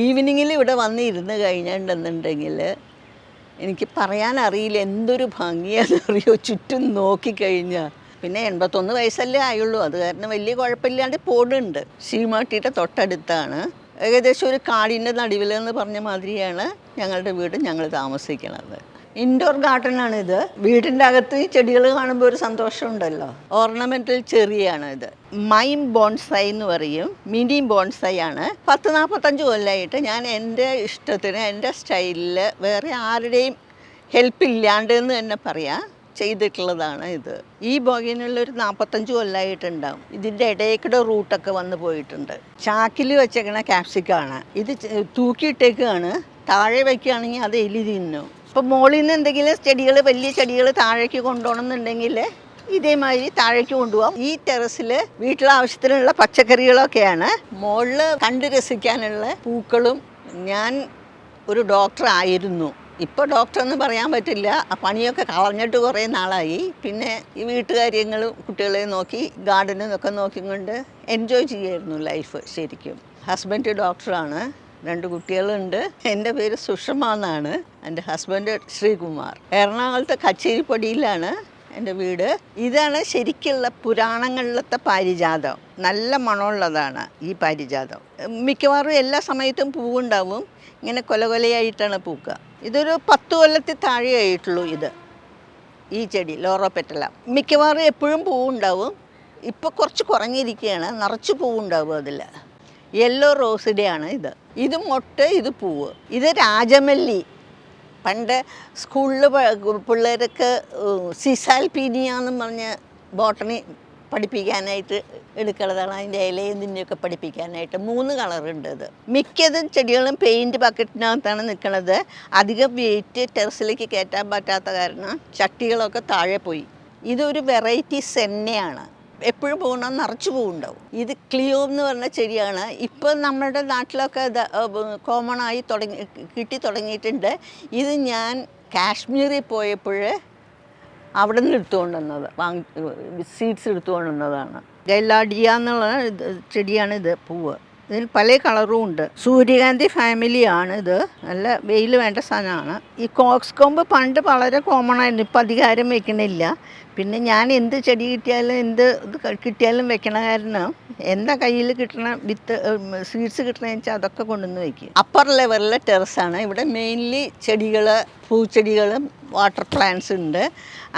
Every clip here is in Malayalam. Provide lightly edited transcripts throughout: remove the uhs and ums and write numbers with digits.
ഈവനിങ്ങിൽ ഇവിടെ വന്നിരുന്ന് കഴിഞ്ഞിട്ടുണ്ടെന്നുണ്ടെങ്കിൽ എനിക്ക് പറയാനറിയില്ല എന്തൊരു ഭംഗിയാണെന്നറിയോ ചുറ്റും നോക്കിക്കഴിഞ്ഞാൽ. പിന്നെ 81 വയസ്സല്ലേ ആയുള്ളൂ, അത് കാരണം വലിയ കുഴപ്പമില്ലാണ്ട് പോകുന്നുണ്ട്. ശീമാട്ടിയുടെ തൊട്ടടുത്താണ്, ഏകദേശം ഒരു കാടിൻ്റെ നടുവിലെന്ന് പറഞ്ഞ മാതിരിയാണ് ഞങ്ങളുടെ വീട്, ഞങ്ങൾ താമസിക്കുന്നത്. ഇൻഡോർ ഗാർഡനാണിത്. വീടിൻ്റെ അകത്ത് ഈ ചെടികൾ കാണുമ്പോൾ ഒരു സന്തോഷമുണ്ടല്ലോ. ഓർണമെൻ്റൽ ചെറിയാണ് ഇത്. മൈം ബോൺസൈ എന്ന് പറയും, മിനി ബോൺസൈ ആണ്. 40-45 കൊല്ലമായിട്ട് ഞാൻ എൻ്റെ ഇഷ്ടത്തിന് എൻ്റെ സ്റ്റൈലിൽ വേറെ ആരുടെയും ഹെൽപ്പില്ലാണ്ട് എന്ന് തന്നെ പറയാം ചെയ്തിട്ടുള്ളതാണ് ഇത്. ഈ ബോഗിനുള്ളൊരു 45 കൊല്ലമായിട്ടുണ്ടാവും. ഇതിൻ്റെ ഇടയ്ക്കൂടെ റൂട്ടൊക്കെ വന്ന് പോയിട്ടുണ്ട്. ചാക്കിൽ വെച്ചേക്കണ ക്യാപ്സിക്കാണ് ഇത്. തൂക്കിയിട്ടേക്കാണ്. താഴെ വയ്ക്കുകയാണെങ്കിൽ അത് എലി തിന്നു. ഇപ്പോൾ മുകളിൽ നിന്ന് എന്തെങ്കിലും ചെടികൾ, വലിയ ചെടികൾ താഴേക്ക് കൊണ്ടുപോകണമെന്നുണ്ടെങ്കിൽ ഇതേമാതിരി താഴേക്ക് കൊണ്ടുപോകാം. ഈ ടെറസിൽ വീട്ടിലെ ആവശ്യത്തിനുള്ള പച്ചക്കറികളൊക്കെയാണ്. മുകളിൽ കണ്ട് രസിക്കാനുള്ള പൂക്കളും. ഞാൻ ഒരു ഡോക്ടർ ആയിരുന്നു, ഇപ്പോൾ ഡോക്ടറെന്ന് പറയാൻ പറ്റില്ല. ആ പണിയൊക്കെ കളഞ്ഞിട്ട് കുറേ നാളായി. പിന്നെ ഈ വീട്ടുകാര്യങ്ങളും കുട്ടികളെ നോക്കി ഗാർഡനും ഒക്കെ നോക്കിക്കൊണ്ട് എൻജോയ് ചെയ്യായിരുന്നു ലൈഫ് ശരിക്കും. ഹസ്ബൻഡ് ഡോക്ടറാണ്, 2 കുട്ടികളുണ്ട്. എൻ്റെ പേര് സുഷമ എന്നാണ്. എൻ്റെ ഹസ്ബൻഡ് ശ്രീകുമാർ. എറണാകുളത്തെ കച്ചേരിപ്പടിയിലാണ് എൻ്റെ വീട്. ഇതാണ് ശരിക്കുള്ള പുരാണങ്ങളിലത്തെ പാരിജാതം. നല്ല മണമുള്ളതാണ് ഈ പാരിജാതം. മിക്കവാറും എല്ലാ സമയത്തും പൂവുണ്ടാവും. ഇങ്ങനെ കൊലകൊലയായിട്ടാണ് പൂക്കുക. ഇതൊരു 10 കൊല്ലത്തിൽ താഴെ ആയിട്ടുള്ളൂ ഇത്. ഈ ചെടി ലോറോപെറ്റല മിക്കവാറും എപ്പോഴും പൂവുണ്ടാവും. ഇപ്പോൾ കുറച്ച് കുറഞ്ഞിരിക്കുകയാണ്, നിറച്ച് പൂവുണ്ടാവും അതിൽ. യെല്ലോ റോസിഡേ ആണ് ഇത്. ഇത് മൊട്ട്, ഇത് പൂവ്. ഇത് രാജമല്ലി. പണ്ട് സ്കൂളിൽ പിള്ളേർക്ക് സിസാൽപീനിയ എന്നും പറഞ്ഞ് ബോട്ടണി പഠിപ്പിക്കാനായിട്ട് എടുക്കുന്നതാണ്. അതിൻ്റെ ഇലയും ഇതിൻ്റെയൊക്കെ പഠിപ്പിക്കാനായിട്ട് 3 കളറുണ്ട് ഇത്. മിക്കതും ചെടികളും പെയിൻറ്റ് ബക്കറ്റിനകത്താണ് നിൽക്കുന്നത്. അധികം വെയിറ്റ് ടെറസിലേക്ക് കയറ്റാൻ പറ്റാത്ത കാരണം ചട്ടികളൊക്കെ താഴെ പോയി. ഇതൊരു വെറൈറ്റി സെന്നയാണ്. എപ്പോഴും പോകണം, നിറച്ച് പൂവുണ്ടാവും. ഇത് ക്ലിയോ എന്ന് പറഞ്ഞ ചെടിയാണ്. ഇപ്പോൾ നമ്മുടെ നാട്ടിലൊക്കെ കോമണായി കിട്ടി തുടങ്ങിയിട്ടുണ്ട്. ഇത് ഞാൻ കാശ്മീരിൽ പോയപ്പോൾ അവിടെ നിന്ന് എടുത്തുകൊണ്ടുവന്നത്, സീഡ്സ് എടുത്തുകൊണ്ടുവന്നതാണ്. ഗൈലാഡിയ എന്നുള്ള ചെടിയാണിത്, പൂവ്. ഇതിൽ പല കളറും ഉണ്ട്. സൂര്യകാന്തി ഫാമിലിയാണ് ഇത്. നല്ല വെയിൽ വേണ്ട സാധനമാണ്. ഈ കോക്സ് കൊമ്പ് പണ്ട് വളരെ കോമൺ ആയിരുന്നു, ഇപ്പം അധികാരം വെക്കണില്ല. പിന്നെ ഞാൻ എന്ത് ചെടി കിട്ടിയാലും എന്ത് ഇത് കിട്ടിയാലും വെക്കണ കാരണം എന്താ കയ്യിൽ കിട്ടണ വിത്ത് സീഡ്സ് കിട്ടണമെന്ന് വെച്ചാൽ അതൊക്കെ കൊണ്ടുവന്ന് വയ്ക്കും. അപ്പർ ലെവലിലെ ടെറസാണ്. ഇവിടെ മെയിൻലി ചെടികൾ, പൂച്ചെടികളും വാട്ടർ പ്ലാന്റ്സ് ഉണ്ട്,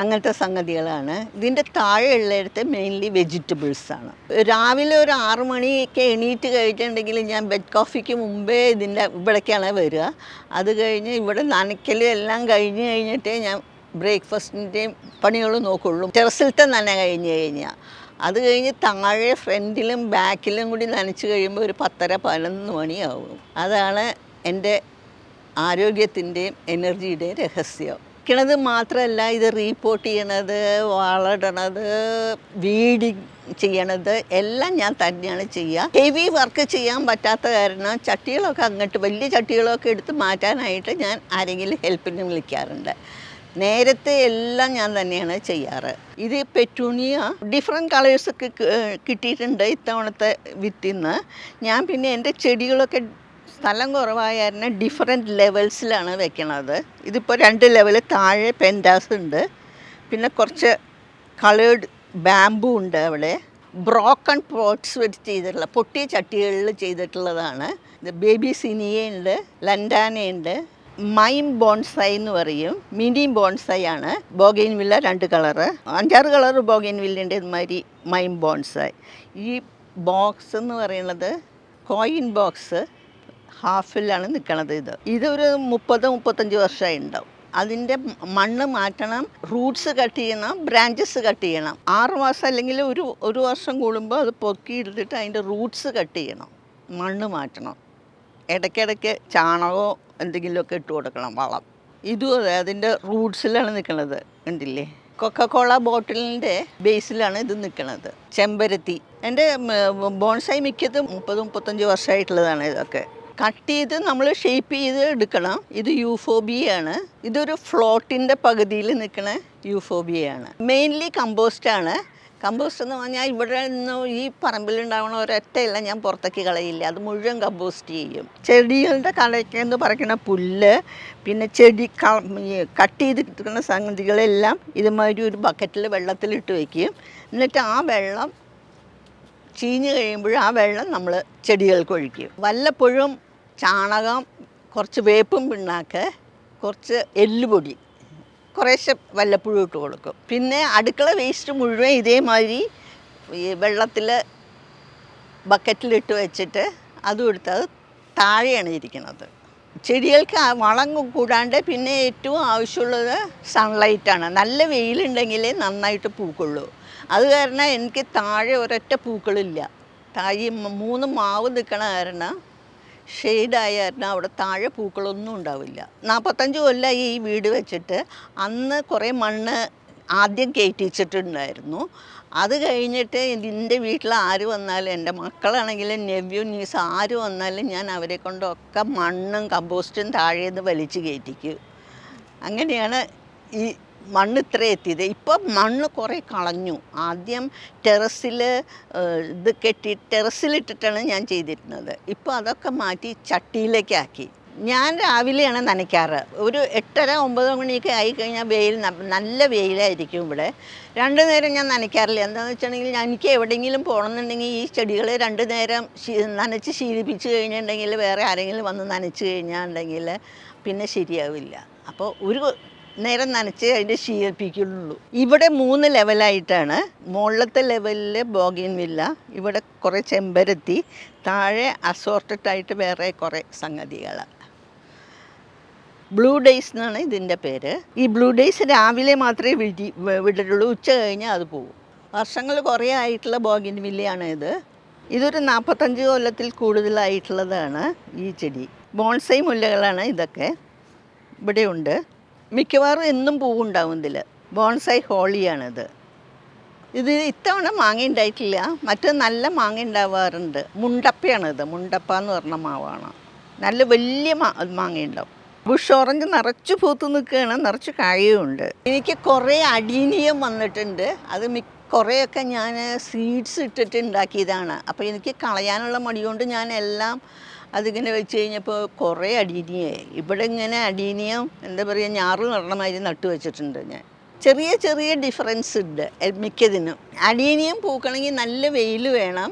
അങ്ങനത്തെ സംഗതികളാണ്. ഇതിൻ്റെ താഴെയുള്ളിടത്ത് മെയിൻലി വെജിറ്റബിൾസാണ്. രാവിലെ ഒരു 6 മണിയൊക്കെ എണീറ്റ് കഴിഞ്ഞിട്ടുണ്ടെങ്കിൽ ഞാൻ ബെഡ് കോഫിക്ക് മുമ്പേ ഇതിൻ്റെ ഇവിടേക്കാണ് വരിക. അത് കഴിഞ്ഞ് ഇവിടെ നനയ്ക്കലും എല്ലാം കഴിഞ്ഞിട്ടേ ഞാൻ ബ്രേക്ക്ഫാസ്റ്റിൻ്റെയും പണികൾ നോക്കുള്ളൂ. ടെറസിലത്തെ നന കഴിഞ്ഞാൽ അത് കഴിഞ്ഞ് താഴെ ഫ്രണ്ടിലും ബാക്കിലും കൂടി നനച്ച് കഴിയുമ്പോൾ ഒരു 10-11 മണിയാവും. അതാണ് എൻ്റെ ആരോഗ്യത്തിൻ്റെയും എനർജിയുടെയും രഹസ്യം. ണത് മാത്രമല്ല, ഇത് റീപോർട്ട് ചെയ്യണത്, വളരണത്, വീഡിങ് ചെയ്യണത് എല്ലാം ഞാൻ തന്നെയാണ് ചെയ്യുക. ഹെവി വർക്ക് ചെയ്യാൻ പറ്റാത്ത കാരണം ചട്ടികളൊക്കെ അങ്ങോട്ട് വലിയ ചട്ടികളൊക്കെ എടുത്ത് മാറ്റാനായിട്ട് ഞാൻ ആരെങ്കിലും ഹെൽപ്പിന് വിളിക്കാറുണ്ട്. നേരത്തെ എല്ലാം ഞാൻ തന്നെയാണ് ചെയ്യാറ്. ഇത് പെറ്റൂണിയ ഡിഫറെൻറ്റ് കളേഴ്സൊക്കെ കിട്ടിയിട്ടുണ്ട് ഇത്തവണത്തെ വിത്തിന്ന്. ഞാൻ പിന്നെ എൻ്റെ ചെടികളൊക്കെ സ്ഥലം കുറവായ കാരണം ഡിഫറെൻറ്റ് ലെവൽസിലാണ് വെക്കണത്. ഇതിപ്പോൾ 2 ലെവൽ. താഴെ പെൻഡാസ് ഉണ്ട്, പിന്നെ കുറച്ച് കളേർഡ് ബാംബു ഉണ്ട് അവിടെ. ബ്രോക്കൺ പോട്ട്സ് വെച്ച് ചെയ്തിട്ടുള്ള പൊട്ടിയ ചട്ടികളിൽ ചെയ്തിട്ടുള്ളതാണ്. ഇത് ബേബി സിനിയുണ്ട്, ലൻഡാനയുണ്ട്. മൈം ബോൺസൈ എന്ന് പറയും, മിനി ബോൺസൈ ആണ്. ബോഗെയിൻവില്ല 2 കളറ്, 5-6 കളറ് ബോഗെയിൻവില്ലിൻ്റെ ഇതുമാതിരി മൈം ബോൺസൈ. ഈ ബോക്സ് എന്ന് പറയുന്നത് കോയിൻ ബോക്സ് ഹാഫിലാണ് നിൽക്കണത്. ഇതൊരു 30-35 വർഷമായി ഉണ്ടാവും. അതിൻ്റെ മണ്ണ് മാറ്റണം, റൂട്ട്സ് കട്ട് ചെയ്യണം, ബ്രാഞ്ചസ് കട്ട് ചെയ്യണം. 6 മാസം അല്ലെങ്കിൽ ഒരു വർഷം കൂടുമ്പോൾ അത് പൊക്കി എടുത്തിട്ട് അതിൻ്റെ റൂട്ട്സ് കട്ട് ചെയ്യണം, മണ്ണ് മാറ്റണം. ഇടയ്ക്കിടയ്ക്ക് ചാണകമോ എന്തെങ്കിലുമൊക്കെ ഇട്ട് കൊടുക്കണം, വളം. ഇതും അതെ, അതിൻ്റെ റൂട്ട്സിലാണ് നിൽക്കുന്നത്. കണ്ടില്ലേ, കൊക്കക്കോള ബോട്ടിലിൻ്റെ ബേസിലാണ് ഇത് നിൽക്കുന്നത്. ചെമ്പരത്തി. എൻ്റെ ബോൺസൈ മിക്കതും 30-35 വർഷമായിട്ടുള്ളതാണ്. ഇതൊക്കെ കട്ട് ചെയ്ത് നമ്മൾ ഷേപ്പ് ചെയ്ത് എടുക്കണം. ഇത് യൂഫോബിയാണ്. ഇതൊരു ഫ്ലോട്ടിൻ്റെ പകുതിയിൽ നിൽക്കുന്ന യൂഫോബിയയാണ്. മെയിൻലി കമ്പോസ്റ്റാണ്. കമ്പോസ്റ്റ് എന്ന് പറഞ്ഞാൽ ഇവിടെ നിന്ന് ഈ പറമ്പിലുണ്ടാവണ ഒരൊറ്റയില്ല ഞാൻ പുറത്തേക്ക് കളയില്ല, അത് മുഴുവൻ കമ്പോസ്റ്റ് ചെയ്യും. ചെടികളുടെ കളയ്ക്കെന്ന് പറയുന്ന പുല്ല്, പിന്നെ ചെടി കട്ട് ചെയ്തിരിക്കുന്ന സംഗതികളെല്ലാം ഇതുമാതിരി ഒരു ബക്കറ്റിൽ വെള്ളത്തിലിട്ട് വയ്ക്കും. എന്നിട്ട് ആ വെള്ളം ചീഞ്ഞ് കഴിയുമ്പോൾ ആ വെള്ളം നമ്മൾ ചെടികൾക്ക് ഒഴിക്കും. വല്ലപ്പോഴും ചാണകം, കുറച്ച് വേപ്പും പിണ്ണാക്ക്, കുറച്ച് എല്ലുപൊടി കുറേശ്ശെ വല്ലപ്പോഴും ഇട്ട് കൊടുക്കും. പിന്നെ അടുക്കള വേസ്റ്റ് മുഴുവൻ ഇതേമാതിരി ഈ വെള്ളത്തിൽ ബക്കറ്റിലിട്ട് വെച്ചിട്ട് അതും എടുത്ത് അത് താഴെയാണ് ഇരിക്കുന്നത്. ചെടികൾക്ക് വളം കൂടാണ്ട് പിന്നെ ഏറ്റവും ആവശ്യമുള്ളത് സൺലൈറ്റാണ്. നല്ല വെയിലുണ്ടെങ്കിലേ നന്നായിട്ട് പൂക്കുള്ളൂ. അത് കാരണം എനിക്ക് താഴെ ഒരൊറ്റ പൂക്കളില്ല. താഴെ 3 മാവ് നിൽക്കണ കാരണം, ഷെയ്ഡായ കാരണം അവിടെ താഴെ പൂക്കളൊന്നും ഉണ്ടാവില്ല. 45 കൊല്ലമായി ഈ വീട് വെച്ചിട്ട്. അന്ന് കുറേ മണ്ണ് ആദ്യം കയറ്റിച്ചിട്ടുണ്ടായിരുന്നു. അത് കഴിഞ്ഞിട്ട് എൻ്റെ വീട്ടിൽ ആര് വന്നാലും, എൻ്റെ മക്കളാണെങ്കിലും നെവ്യൂ നീസ് ആര് വന്നാലും ഞാൻ അവരെ കൊണ്ടൊക്കെ മണ്ണും കമ്പോസ്റ്റും താഴേന്ന് വലിച്ചു കയറ്റിക്കും. അങ്ങനെയാണ് ഈ മണ്ണ് ഇത്ര എത്തിയത്. ഇപ്പം മണ്ണ് കുറേ കളഞ്ഞു. ആദ്യം ടെറസിൽ ഇത് കെട്ടി ടെറസിലിട്ടിട്ടാണ് ഞാൻ ചെയ്തിരുന്നത്. ഇപ്പോൾ അതൊക്കെ മാറ്റി ചട്ടിയിലേക്കാക്കി. ഞാൻ രാവിലെയാണ് നനയ്ക്കാറ്. ഒരു 8:30-9 മണിയൊക്കെ ആയിക്കഴിഞ്ഞാൽ നല്ല വെയിലായിരിക്കും ഇവിടെ. 2 നേരം ഞാൻ നനയ്ക്കാറില്ല. എന്താണെന്ന് വെച്ചിട്ടുണ്ടെങ്കിൽ എനിക്ക് എവിടെയെങ്കിലും പോകണമെന്നുണ്ടെങ്കിൽ ഈ ചെടികളെ 2 നേരം നനച്ച് ശീലിപ്പിച്ച് കഴിഞ്ഞിട്ടുണ്ടെങ്കിൽ വേറെ ആരെങ്കിലും വന്ന് നനച്ച് കഴിഞ്ഞാൽ പിന്നെ ശരിയാവില്ല. അപ്പോൾ ഒരു നേരം നനച്ച് അതിൻ്റെ ശീലിപ്പിക്കുള്ളൂ. ഇവിടെ 3 ലെവലായിട്ടാണ്. മുകളിലത്തെ ലെവലിൽ ബോഗിൻവില്ല, ഇവിടെ കുറേ ചെമ്പരത്തി, താഴെ അസോർട്ടഡായിട്ട് വേറെ കുറേ സംഗതികൾ. ബ്ലൂ ഡേയ്സ് എന്നാണ് ഇതിൻ്റെ പേര്. ഈ ബ്ലൂ ഡേയ്സ് രാവിലെ മാത്രമേ വിടരുള്ളൂ, ഉച്ച കഴിഞ്ഞാൽ അത് പോകും. വർഷങ്ങൾ കുറേ ആയിട്ടുള്ള ബോഗിൻവില്ലയാണ് ഇത്. ഇതൊരു 45 കൊല്ലത്തിൽ കൂടുതലായിട്ടുള്ളതാണ് ഈ ചെടി. ബോൺസൈ മുല്ലകളാണ് ഇതൊക്കെ. ഇവിടെയുണ്ട്. മിക്കവാറും എന്നും പൂവുണ്ടാവും ഇതിൽ. ബോൺസൈ ഹോളിയാണിത്. ഇത് ഇത്തവണ മാങ്ങ ഉണ്ടായിട്ടില്ല, മറ്റു നല്ല മാങ്ങ ഉണ്ടാവാറുണ്ട്. മുണ്ടപ്പയാണിത്. മുണ്ടപ്പ എന്ന് പറഞ്ഞ മാവാണ്. നല്ല വലിയ മാങ്ങ ഉണ്ടാവും. ബുഷ് ഓറഞ്ച് നിറച്ച് പൂത്ത് നിൽക്കുകയാണ്, നിറച്ച് കായയുണ്ട്. എനിക്ക് കുറേ അഡീനിയം വന്നിട്ടുണ്ട്. അത് കുറേയൊക്കെ ഞാൻ സീഡ്സ് ഇട്ടിട്ട് ഉണ്ടാക്കിയതാണ്. അപ്പോൾ എനിക്ക് കളയാനുള്ള മടി കൊണ്ട് ഞാൻ എല്ലാം അതിങ്ങനെ വെച്ച് കഴിഞ്ഞപ്പോൾ കുറേ അഡീനിയായി. ഇവിടെ ഇങ്ങനെ അഡീനിയം എന്താ പറയുക, ഞാറ് നടണമാതിരി നട്ടു വെച്ചിട്ടുണ്ട് ഞാൻ. ചെറിയ ചെറിയ ഡിഫറൻസ് ഉണ്ട് മിക്കതിനും. അഡീനിയം പൂക്കണമെങ്കിൽ നല്ല വെയിൽ വേണം.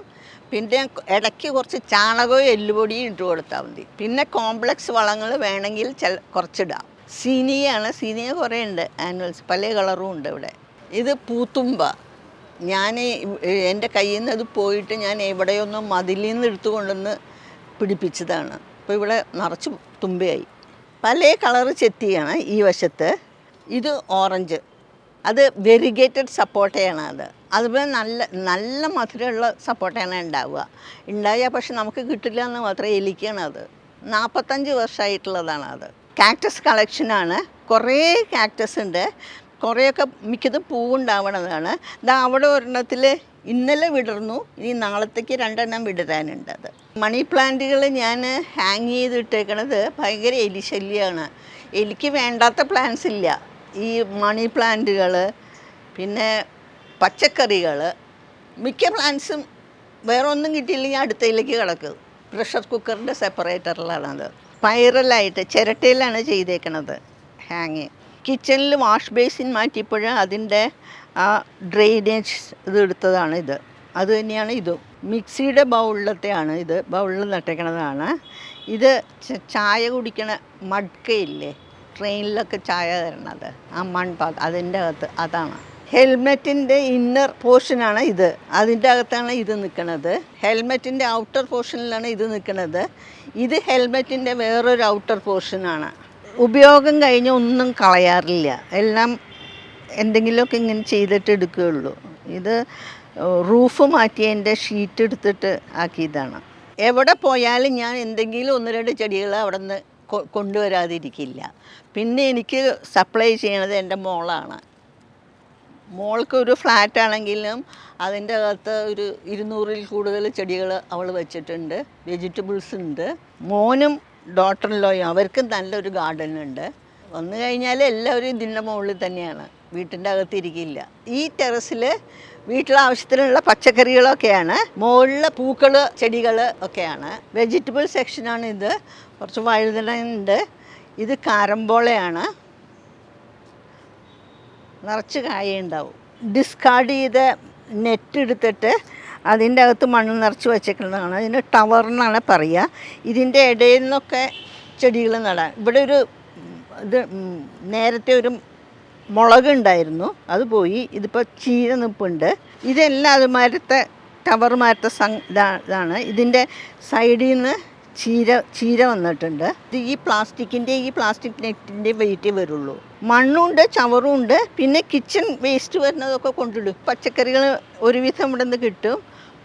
പിന്നെ ഇടയ്ക്ക് കുറച്ച് ചാണകവും എല്ലുപൊടിയും ഇട്ട് കൊടുത്താൽ മതി. പിന്നെ കോംപ്ലക്സ് വളങ്ങൾ വേണമെങ്കിൽ കുറച്ചിടാം. സീനിയാണ്. സീനിയ കുറേ ഉണ്ട്. ആനുവൽസ് പല കളറും ഉണ്ട് ഇവിടെ. ഇത് പൂത്തുമ്പ. ഞാൻ എൻ്റെ കയ്യിൽ നിന്ന് അത് പോയിട്ട് ഞാൻ എവിടെയൊന്നും മതിലിൽ നിന്ന് എടുത്തു കൊണ്ടുവന്ന് പിടിപ്പിച്ചതാണ്. അപ്പോൾ ഇവിടെ നിറച്ച് തുമ്പയായി. പല കളറ് ചെത്തിയാണ് ഈ വശത്ത്. ഇത് ഓറഞ്ച്, അത് വെരിഗേറ്റഡ് സപ്പോട്ടയാണ്. അതുപോലെ നല്ല മധുരമുള്ള സപ്പോട്ടയാണ് ഉണ്ടായാൽ പക്ഷെ നമുക്ക് കിട്ടില്ല എന്ന് മാത്രമേ എലിക്കാണ്. അത് 45 വർഷമായിട്ടുള്ളതാണ്. അത് കാക്ടസ് കളക്ഷനാണ്. കുറേ കാക്ടസ് ഉണ്ട്. കുറേയൊക്കെ മിക്കതും പൂവുണ്ടാവണതാണ്. അവിടെ ഒരെണ്ണത്തിൽ ഇന്നലെ വിടർന്നു, ഇനി നാളത്തേക്ക് 2 എണ്ണം വിടരാനുണ്ട്. അത് മണി പ്ലാന്റുകൾ ഞാൻ ഹാങ് ചെയ്തിട്ടേക്കണത് ഭയങ്കര എലിശല്യമാണ്. എലിക്ക് വേണ്ടാത്ത പ്ലാന്റ്സ് ഇല്ല. ഈ മണി പ്ലാന്റുകൾ, പിന്നെ പച്ചക്കറികൾ, മിക്ക പ്ലാന്റ്സും വേറെ ഒന്നും കിട്ടിയില്ലെങ്കിൽ അടുത്തയിലേക്ക് കിടക്കും. പ്രഷർ കുക്കറിൻ്റെ സെപ്പറേറ്ററിലാണത്. സ്പൈറലായിട്ട് ചിരട്ടയിലാണ് ചെയ്തേക്കണത് ഹാങ്. കിച്ചണിൽ വാഷ് ബേസിൻ മാറ്റിയപ്പോൾ അതിൻ്റെ ആ ഡ്രെയിനേജ് ഇത് എടുത്തതാണ് ഇത്. അത് തന്നെയാണ് ഇതും. മിക്സിയുടെ ബൗളിലത്തെയാണ് ഇത്. ബൗളിൽ നട്ടേക്കണതാണ് ഇത്. ചായ കുടിക്കണ മഡ്കയില്ലേ, ട്രെയിനിലൊക്കെ ചായ തരണത്, ആ മൺപാത്രം, അതിൻ്റെ അകത്ത് അതാണ്. ഹെൽമെറ്റിൻ്റെ ഇന്നർ പോർഷനാണ് ഇത്. അതിൻ്റെ അകത്താണ് ഇത് നിൽക്കുന്നത്. ഹെൽമെറ്റിൻ്റെ ഔട്ടർ പോർഷനിലാണ് ഇത് നിൽക്കുന്നത്. ഇത് ഹെൽമെറ്റിൻ്റെ വേറൊരു ഔട്ടർ പോർഷനാണ്. ഉപയോഗം കഴിഞ്ഞ് ഒന്നും കളയാറില്ല. എല്ലാം എന്തെങ്കിലുമൊക്കെ ഇങ്ങനെ ചെയ്തിട്ട് എടുക്കുകയുള്ളൂ. ഇത് റൂഫ് മാറ്റിയതിൻ്റെ ഷീറ്റ് എടുത്തിട്ട് ആക്കിയതാണ്. എവിടെ പോയാലും ഞാൻ എന്തെങ്കിലും 1-2 ചെടികൾ അവിടെ നിന്ന് കൊണ്ടുവരാതിരിക്കില്ല. പിന്നെ എനിക്ക് സപ്ലൈ ചെയ്യണത് എൻ്റെ മോളാണ്. മോൾക്ക് ഒരു ഫ്ലാറ്റാണെങ്കിലും അതിൻ്റെ അകത്ത് ഒരു 200-ൽ കൂടുതൽ ചെടികൾ അവൾ വെച്ചിട്ടുണ്ട്. വെജിറ്റബിൾസ് ഉണ്ട്. മോനും ഡോട്ടറിലോയും അവർക്കും നല്ലൊരു ഗാർഡനുണ്ട്. വന്നു കഴിഞ്ഞാൽ എല്ലാവരും ഇതിൻ്റെ മുകളിൽ തന്നെയാണ്. വീട്ടിൻ്റെ അകത്തിരിക്കില്ല. ഈ ടെറസിൽ വീട്ടിലാവശ്യത്തിനുള്ള പച്ചക്കറികളൊക്കെയാണ്, മുകളിൽ പൂക്കൾ ചെടികൾ ഒക്കെയാണ്. വെജിറ്റബിൾ സെക്ഷനാണ് ഇത്. കുറച്ച് വഴുതന ഉണ്ട്. ഇത് കാരമ്പോളയാണ്, നിറച്ച് കായുണ്ടാവും. ഡിസ്കാർഡ് ചെയ്ത നെറ്റ് എടുത്തിട്ട് അതിൻ്റെ അകത്ത് മണ്ണ് നിറച്ച് വെച്ചേക്കുന്നതാണ്. അതിന് ടവർ എന്നാണ് പറയുക. ഇതിൻ്റെ ഇടയിൽ നിന്നൊക്കെ ചെടികൾ നടാൻ. ഇവിടെ ഒരു ഇത് നേരത്തെ ഒരു മുളകുണ്ടായിരുന്നു, അത് പോയി. ഇതിപ്പോൾ ചീര നിൽപ്പുണ്ട്. ഇതെല്ലാം അതുമാരത്തെ ടവർ മാരത്തെ ഇതാണ്. ഇതിൻ്റെ സൈഡിൽ നിന്ന് ചീര വന്നിട്ടുണ്ട്. ഇത് ഈ പ്ലാസ്റ്റിക് നെറ്റിൻ്റെ വെയിറ്റേ വരുള്ളൂ. മണ്ണുണ്ട്, ചവറും ഉണ്ട്. പിന്നെ കിച്ചൺ വേസ്റ്റ് വരുന്നതൊക്കെ കൊണ്ടിടും. പച്ചക്കറികൾ ഒരുവിധം ഇവിടെ നിന്ന് കിട്ടും.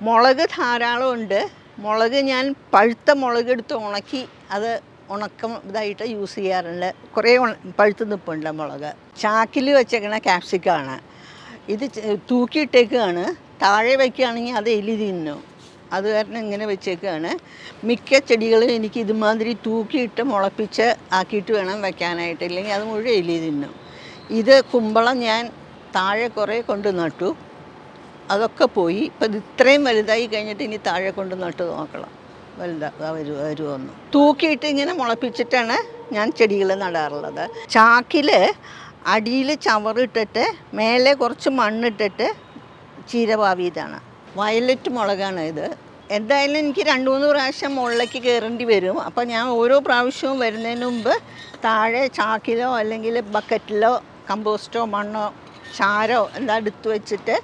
മുളക് ധാരാളം ഉണ്ട്. മുളക് ഞാൻ പഴുത്ത മുളക് എടുത്ത് ഉണക്കി അത് ഉണക്കം ഇതായിട്ട് യൂസ് ചെയ്യാറുണ്ട്. കുറേ പഴുത്ത് നിൽപ്പുണ്ട് മുളക്. ചാക്കിൽ വെച്ചേക്കണ ക്യാപ്സിക്കാണ്. ഇത് തൂക്കിയിട്ടേക്കാണ്. താഴെ വയ്ക്കുകയാണെങ്കിൽ അത് എലി തിന്നും. അത് കാരണം ഇങ്ങനെ വെച്ചേക്കാണ്. മിക്ക ചെടികളും എനിക്ക് ഇതുമാതിരി തൂക്കിയിട്ട് മുളപ്പിച്ച് ആക്കിയിട്ട് വേണം വയ്ക്കാനായിട്ട്, ഇല്ലെങ്കിൽ അത് മുഴുവൻ എലി തിന്നും. ഇത് കുമ്പളം ഞാൻ താഴെ കുറേ കൊണ്ട് നട്ടു, അതൊക്കെ പോയി. ഇപ്പം ഇത് ഇത്രയും വലുതായി കഴിഞ്ഞിട്ട് ഇനി താഴെ കൊണ്ട് നട്ട് നോക്കണം വരുമോന്ന്. തൂക്കിയിട്ട് ഇങ്ങനെ മുളപ്പിച്ചിട്ടാണ് ഞാൻ ചെടികൾ നടാറുള്ളത്. ചാക്കിൽ അടിയിൽ ചവറിട്ടിട്ട് മേലെ കുറച്ച് മണ്ണിട്ടിട്ട് ചീര പാവിയതാണ്. വയലറ്റ് മുളകാണ് ഇത്. എന്തായാലും എനിക്ക് 2-3 പ്രാവശ്യം മുകളിലേക്ക് കയറേണ്ടി വരും. അപ്പോൾ ഞാൻ ഓരോ പ്രാവശ്യവും വരുന്നതിന് മുമ്പ് താഴെ ചാക്കിലോ അല്ലെങ്കിൽ ബക്കറ്റിലോ കമ്പോസ്റ്റോ മണ്ണോ ചാരോ എന്താ എടുത്ത് വെച്ചിട്ട്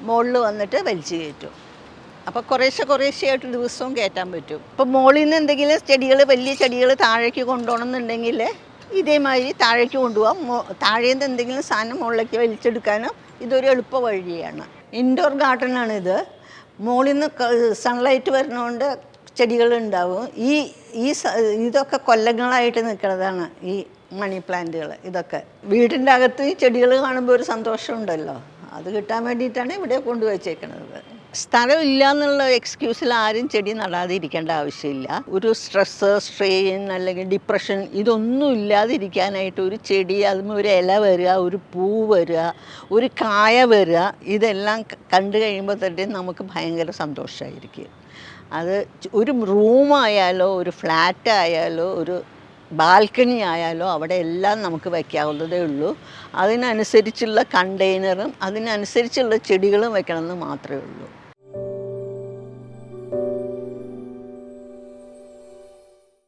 മുകളിൽ വന്നിട്ട് വലിച്ചു കയറ്റും. അപ്പോൾ കുറേശ്ശെയായിട്ട് ദിവസവും കയറ്റാൻ പറ്റും. ഇപ്പോൾ മുകളിൽ നിന്ന് എന്തെങ്കിലും വലിയ ചെടികൾ താഴേക്ക് കൊണ്ടുപോകണമെന്നുണ്ടെങ്കിൽ ഇതേമാതിരി താഴേക്ക് കൊണ്ടുപോകാം. താഴേന്ന് എന്തെങ്കിലും സാധനം മുകളിലേക്ക് വലിച്ചെടുക്കാനും ഇതൊരു എളുപ്പ വഴിയാണ്. ഇൻഡോർ ഗാർഡനാണിത്. മുകളിൽ നിന്ന് സൺലൈറ്റ് വരുന്നതുകൊണ്ട് ചെടികളുണ്ടാവും. ഇതൊക്കെ കൊല്ലങ്ങളായിട്ട് നിൽക്കുന്നതാണ് ഈ മണി പ്ലാന്റുകൾ. ഇതൊക്കെ വീടിൻ്റെ അകത്ത് ഈ ചെടികൾ കാണുമ്പോൾ ഒരു സന്തോഷമുണ്ടല്ലോ, അത് കിട്ടാൻ വേണ്ടിയിട്ടാണ് ഇവിടെ കൊണ്ടുവച്ചേക്കുന്നത്. സ്ഥലമില്ല എന്നുള്ള എക്സ്ക്യൂസിൽ ആരും ചെടി നടാതെ ഇരിക്കേണ്ട ആവശ്യമില്ല. ഒരു സ്ട്രെസ്സ്, സ്ട്രെയിൻ അല്ലെങ്കിൽ ഡിപ്രഷൻ ഇതൊന്നും ഇല്ലാതിരിക്കാനായിട്ട് ഒരു ചെടി, അതിന് ഒരു ഇല വരിക, ഒരു പൂ വരിക, ഒരു കായ വരിക, ഇതെല്ലാം കണ്ടു കഴിയുമ്പോൾ തന്നെ നമുക്ക് ഭയങ്കര സന്തോഷമായിരിക്കും. അത് ഒരു റൂമായാലോ ഒരു ഫ്ലാറ്റ് ആയാലോ ഒരു ബാൽക്കണി ആയാലോ അവിടെ എല്ലാം നമുക്ക് വയ്ക്കാവുന്നതേ ഉള്ളൂ. അതിനനുസരിച്ചുള്ള കണ്ടെയ്നറും അതിനനുസരിച്ചുള്ള ചെടികളും വെക്കണമെന്ന് മാത്രമേ ഉള്ളൂ.